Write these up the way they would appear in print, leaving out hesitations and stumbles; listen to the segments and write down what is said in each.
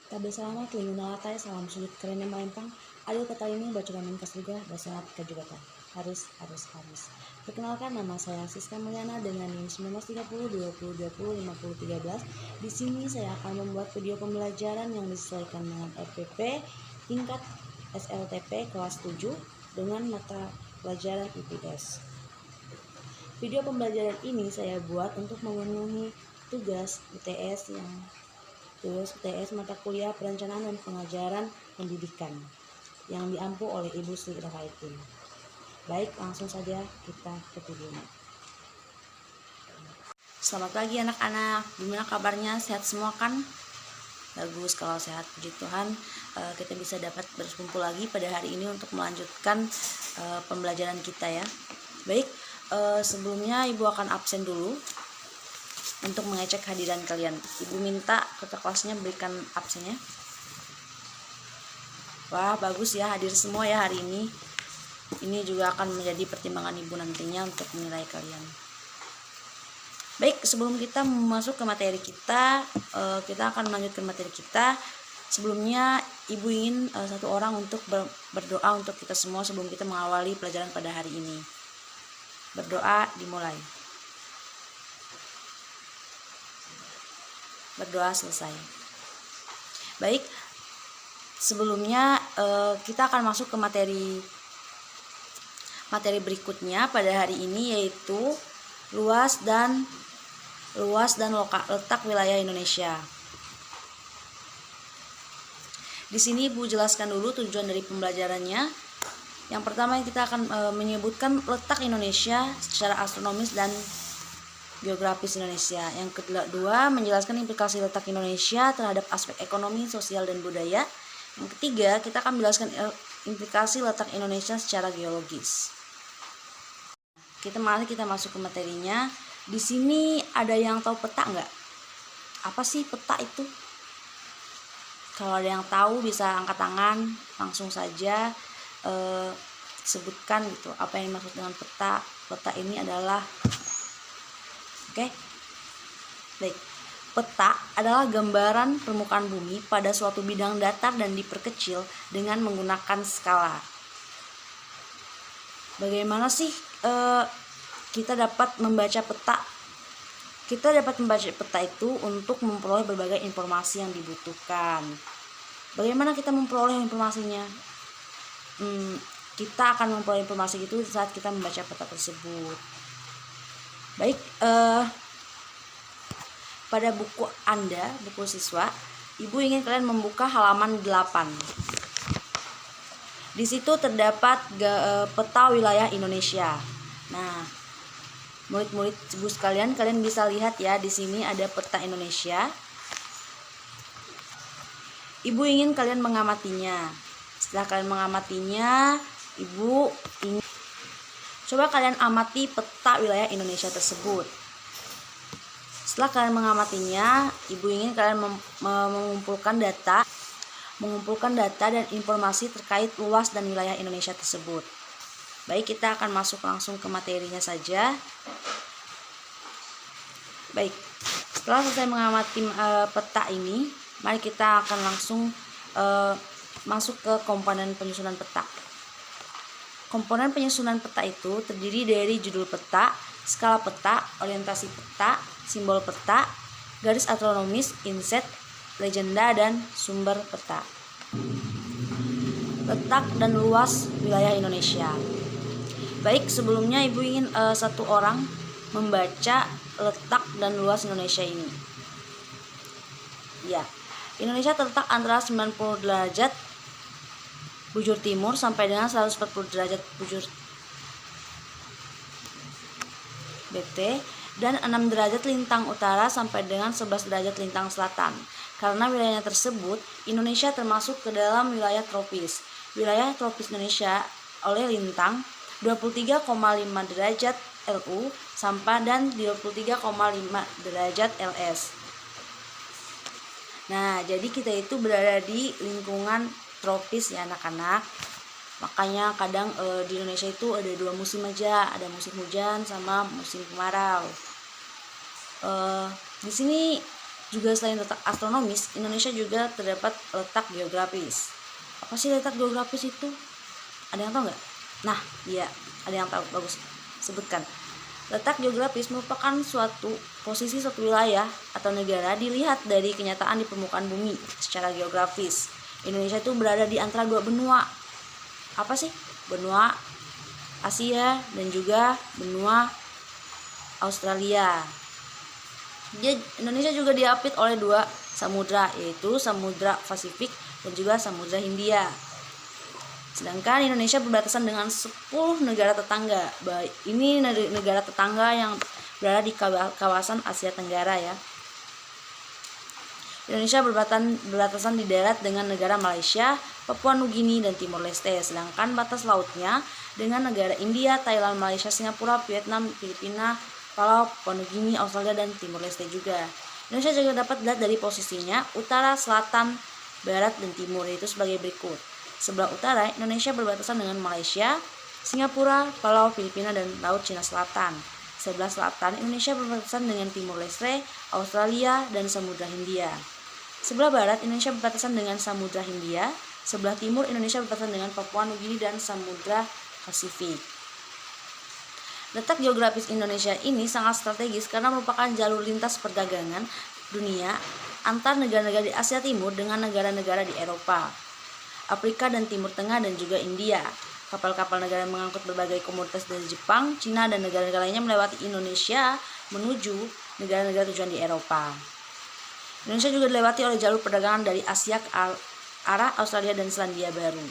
Tabe salamat linggo nalatay salam sulit keren yang malempang. Adil kata ini baca ramen kas juga bahasa natika juga tak. Harus. Perkenalkan, nama saya Siska Mulyana dengan NIM 1930 20 20 50 13. Di sini saya akan membuat video pembelajaran yang disesuaikan dengan RPP tingkat SLTP kelas 7 dengan mata pelajaran IPS. Video pembelajaran ini saya buat untuk memenuhi tugas UTS mata kuliah perencanaan dan pengajaran pendidikan yang diampu oleh Ibu Sri Rahaitin. Baik, langsung saja kita ke videonya. Selamat pagi anak-anak, gimana kabarnya? Sehat semua kan? Bagus, kalau sehat puji Tuhan. Kita bisa dapat berkumpul lagi pada hari ini untuk melanjutkan pembelajaran kita ya. Baik, sebelumnya Ibu akan absen dulu untuk mengecek hadiran kalian. Ibu minta kakak kelasnya berikan absennya. Wah, bagus ya, hadir semua ya hari ini. Ini juga akan menjadi pertimbangan Ibu nantinya untuk menilai kalian. Baik, sebelum kita masuk ke materi kita akan melanjutkan materi kita. Sebelumnya Ibu ingin satu orang untuk berdoa untuk kita semua sebelum kita mengawali pelajaran pada hari ini. Berdoa dimulai. Berdoa selesai. Baik, sebelumnya kita akan masuk ke materi berikutnya pada hari ini, yaitu luas dan letak wilayah Indonesia. Di sini Ibu jelaskan dulu tujuan dari pembelajarannya. Yang pertama kita akan menyebutkan letak Indonesia secara astronomis dan geografis Indonesia. Yang kedua, menjelaskan implikasi letak Indonesia terhadap aspek ekonomi, sosial, dan budaya. Yang ketiga, kita akan menjelaskan implikasi letak Indonesia secara geologis. Mari kita masuk ke materinya. Di sini ada yang tahu peta nggak? Apa sih peta itu? Kalau ada yang tahu bisa angkat tangan, langsung saja sebutkan gitu apa yang dimaksud dengan peta. Peta ini adalah baik. Peta adalah gambaran permukaan bumi pada suatu bidang datar dan diperkecil dengan menggunakan skala. Bagaimana sih kita dapat membaca peta? Kita dapat membaca peta itu untuk memperoleh berbagai informasi yang dibutuhkan. Bagaimana kita memperoleh informasinya? Kita akan memperoleh informasi itu saat kita membaca peta tersebut. Baik, pada buku Anda, buku siswa, Ibu ingin kalian membuka halaman 8. Di situ terdapat peta wilayah Indonesia. Nah, murid-murid Ibu sekalian, kalian bisa lihat ya, di sini ada peta Indonesia. Ibu ingin kalian mengamatinya. Setelah kalian mengamatinya, Ibu ingin coba kalian amati peta wilayah Indonesia tersebut. Setelah kalian mengamatinya, Ibu ingin kalian mengumpulkan data dan informasi terkait luas dan wilayah Indonesia tersebut. Baik, kita akan masuk langsung ke materinya saja. Baik, setelah selesai mengamati peta ini, mari kita akan langsung masuk ke komponen penyusunan peta. Komponen penyusunan peta itu terdiri dari judul peta, skala peta, orientasi peta, simbol peta, garis astronomis, inset, legenda, dan sumber peta. Letak dan luas wilayah Indonesia. Baik, sebelumnya Ibu ingin satu orang membaca letak dan luas Indonesia ini. Ya, Indonesia terletak antara 90 derajat bujur timur sampai dengan 140 derajat bujur BT dan 6 derajat lintang utara sampai dengan 11 derajat lintang selatan. Karena wilayahnya tersebut, Indonesia termasuk ke dalam wilayah tropis. Wilayah tropis Indonesia oleh lintang 23,5 derajat LU sampai dan 23,5 derajat LS. Nah, jadi kita itu berada di lingkungan tropis ya anak-anak. Makanya kadang di Indonesia itu ada 2 musim aja, ada musim hujan sama musim kemarau. Di sini Juga selain letak astronomis, Indonesia juga terdapat letak geografis. Apa sih letak geografis itu? Ada yang tahu nggak? Nah, iya, ada yang tahu. Bagus. Sebutkan. Letak geografis merupakan suatu posisi suatu wilayah atau negara dilihat dari kenyataan di permukaan bumi secara geografis. Indonesia itu berada di antara dua benua. Apa sih? Benua Asia dan juga benua Australia. Indonesia juga diapit oleh dua samudra, yaitu Samudra Pasifik dan juga Samudra Hindia. Sedangkan Indonesia berbatasan dengan 10 negara tetangga. Ini negara tetangga yang berada di kawasan Asia Tenggara ya. Indonesia berbatasan di darat dengan negara Malaysia, Papua Nugini, dan Timor Leste. Sedangkan batas lautnya dengan negara India, Thailand, Malaysia, Singapura, Vietnam, Filipina, Palau, Papua Nugini, Australia, dan Timor Leste juga. Indonesia juga dapat dilihat dari posisinya utara, selatan, barat, dan timur, yaitu sebagai berikut. Sebelah utara, Indonesia berbatasan dengan Malaysia, Singapura, Palau, Filipina, dan Laut Cina Selatan. Sebelah selatan, Indonesia berbatasan dengan Timor Leste, Australia, dan Samudra Hindia. Sebelah barat, Indonesia berbatasan dengan Samudra Hindia. Sebelah timur, Indonesia berbatasan dengan Papua Nugini dan Samudra Pasifik. Letak geografis Indonesia ini sangat strategis karena merupakan jalur lintas perdagangan dunia antar negara-negara di Asia Timur dengan negara-negara di Eropa, Afrika dan Timur Tengah, dan juga India. Kapal-kapal negara yang mengangkut berbagai komoditas dari Jepang, Cina, dan negara-negara lainnya melewati Indonesia menuju negara-negara tujuan di Eropa. Indonesia juga dilewati oleh jalur perdagangan dari Asia ke arah Australia dan Selandia Baru.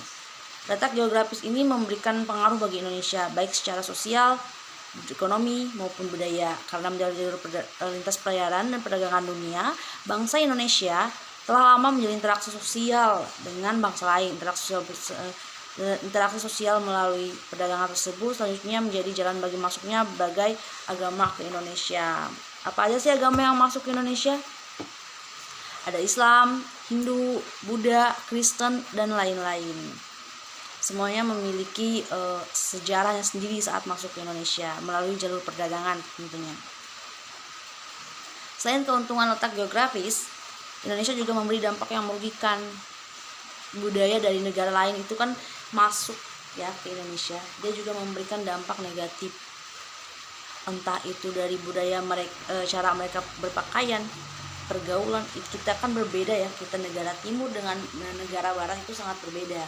Letak geografis ini memberikan pengaruh bagi Indonesia, baik secara sosial, ekonomi, maupun budaya. Karena menjadi jalur lintas pelayaran dan perdagangan dunia, bangsa Indonesia telah lama menjalin interaksi sosial dengan bangsa lain. Interaksi sosial melalui perdagangan tersebut selanjutnya menjadi jalan bagi masuknya berbagai agama ke Indonesia. Apa aja sih agama yang masuk ke Indonesia? Ada Islam, Hindu, Buddha, Kristen, dan lain-lain. Semuanya memiliki sejarahnya sendiri saat masuk ke Indonesia melalui jalur perdagangan tentunya. Selain keuntungan letak geografis, Indonesia juga memberi dampak yang merugikan. Budaya dari negara lain itu kan masuk ya ke Indonesia, dia juga memberikan dampak negatif. Entah itu dari budaya mereka, cara mereka berpakaian, pergaulan. Kita kan berbeda ya, kita negara timur dengan negara barat itu sangat berbeda.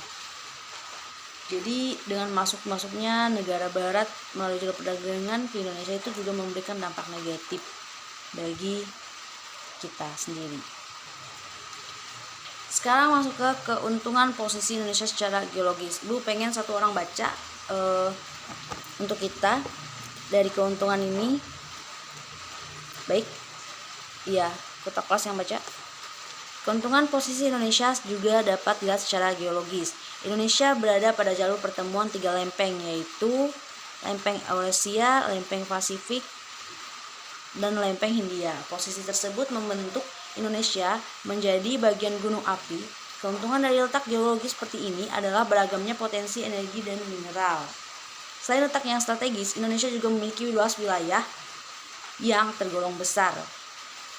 Jadi dengan masuknya negara barat melalui jalur perdagangan ke Indonesia itu juga memberikan dampak negatif bagi kita sendiri. Sekarang masuk ke keuntungan posisi Indonesia secara geologis. Bu pengen satu orang baca untuk kita dari keuntungan ini. Baik, iya, kota kelas yang baca. Keuntungan posisi Indonesia juga dapat dilihat secara geologis. Indonesia berada pada jalur pertemuan 3 lempeng, yaitu lempeng Eurasia, lempeng Pasifik, dan lempeng Hindia. Posisi tersebut membentuk Indonesia menjadi bagian gunung api. Keuntungan dari letak geologis seperti ini adalah beragamnya potensi energi dan mineral. Selain letak yang strategis, Indonesia juga memiliki luas wilayah yang tergolong besar.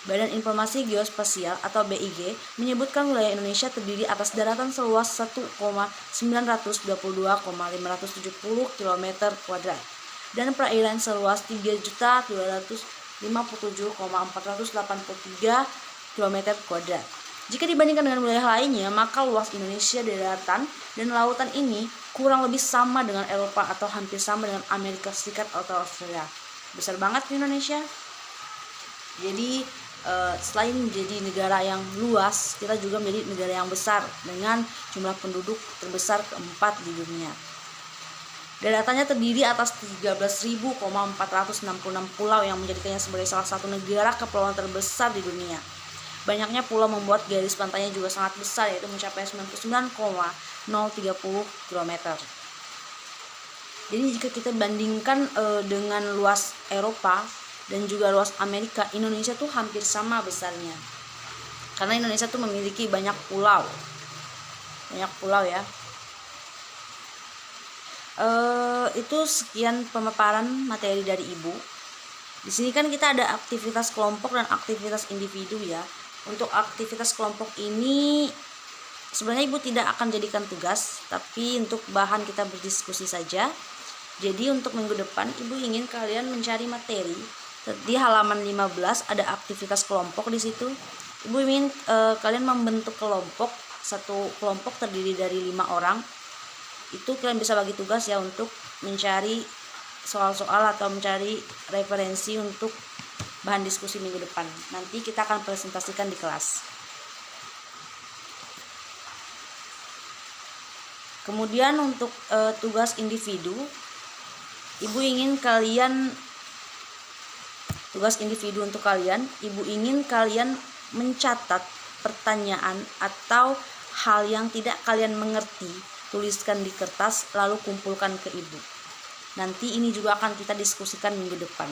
Badan Informasi Geospasial atau BIG menyebutkan wilayah Indonesia terdiri atas daratan seluas 1,922,570 km² dan perairan seluas 3.257,483 km². Jika dibandingkan dengan wilayah lainnya, maka luas Indonesia daratan dan lautan ini kurang lebih sama dengan Eropa atau hampir sama dengan Amerika Serikat atau Australia. Besar banget Indonesia. Jadi selain menjadi negara yang luas, kita juga menjadi negara yang besar dengan jumlah penduduk terbesar keempat di dunia. Daratannya terdiri atas 13.466 pulau yang menjadikannya sebagai salah satu negara kepulauan terbesar di dunia. Banyaknya pulau membuat garis pantainya juga sangat besar, yaitu mencapai 99,030 km. Jadi jika kita bandingkan dengan luas Eropa dan juga luas Amerika, Indonesia tuh hampir sama besarnya. Karena Indonesia tuh memiliki banyak pulau ya. Itu sekian pemaparan materi dari Ibu. Di sini kan kita ada aktivitas kelompok dan aktivitas individu ya. Untuk aktivitas kelompok ini sebenarnya ibu tidak akan jadikan tugas, tapi untuk bahan kita berdiskusi saja. Jadi untuk minggu depan ibu ingin kalian mencari materi. Di halaman 15 ada aktivitas kelompok di situ. Ibu ingin kalian membentuk kelompok. Satu kelompok terdiri dari 5 orang. Itu kalian bisa bagi tugas ya untuk mencari soal-soal atau mencari referensi untuk bahan diskusi minggu depan. Nanti kita akan presentasikan di kelas. Kemudian untuk tugas individu, ibu ingin kalian mencatat pertanyaan atau hal yang tidak kalian mengerti, tuliskan di kertas lalu kumpulkan ke ibu. Nanti ini juga akan kita diskusikan minggu depan.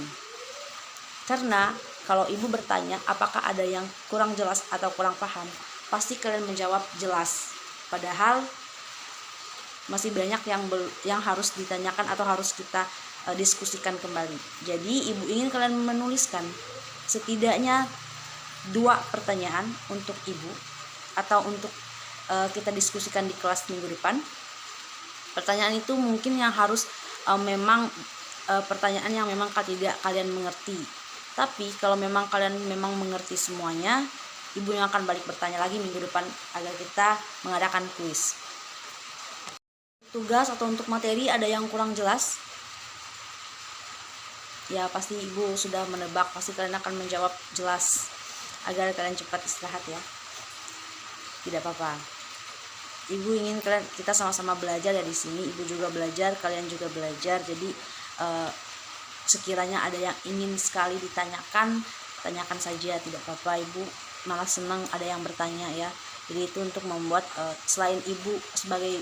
Karena kalau ibu bertanya apakah ada yang kurang jelas atau kurang paham, pasti kalian menjawab jelas. Padahal masih banyak yang harus ditanyakan atau harus kita diskusikan kembali. Jadi ibu ingin kalian menuliskan setidaknya 2 pertanyaan untuk ibu atau untuk kita diskusikan di kelas minggu depan. Pertanyaan itu mungkin yang harus pertanyaan yang memang tidak kalian mengerti. Tapi kalau memang kalian memang mengerti semuanya, ibu yang akan balik bertanya lagi minggu depan agar kita mengadakan kuis. Tugas atau untuk materi ada yang kurang jelas? Ya pasti ibu sudah menebak, pasti kalian akan menjawab jelas agar kalian cepat istirahat ya. Tidak apa-apa. Ibu ingin kita sama-sama belajar dari sini. Ibu juga belajar, kalian juga belajar. Jadi sekiranya ada yang ingin sekali ditanyakan, tanyakan saja, tidak apa-apa. Ibu malah senang ada yang bertanya ya. Jadi itu untuk membuat selain ibu sebagai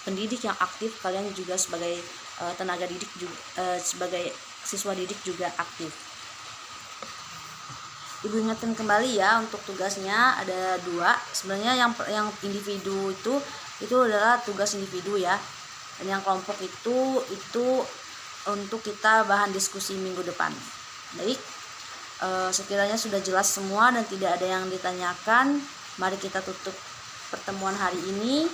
pendidik yang aktif, kalian juga sebagai tenaga didik juga, sebagai siswa didik juga aktif. Ibu ingatkan kembali ya, untuk tugasnya ada 2. Sebenarnya yang individu itu adalah tugas individu ya. Dan yang kelompok itu untuk kita bahan diskusi minggu depan. Baik, sekiranya sudah jelas semua dan tidak ada yang ditanyakan, mari kita tutup pertemuan hari ini.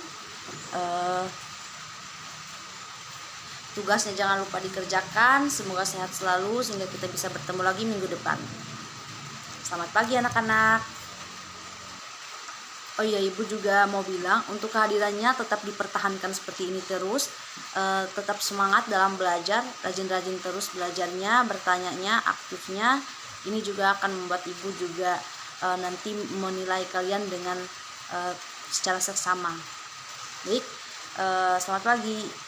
Tugasnya jangan lupa dikerjakan. Semoga sehat selalu sehingga kita bisa bertemu lagi minggu depan. Selamat pagi anak-anak. Oh iya, ibu juga mau bilang untuk kehadirannya tetap dipertahankan seperti ini terus. Tetap semangat dalam belajar, rajin-rajin terus belajarnya, bertanyanya, aktifnya. Ini juga akan membuat ibu juga nanti menilai kalian dengan secara seksama. Baik, selamat pagi.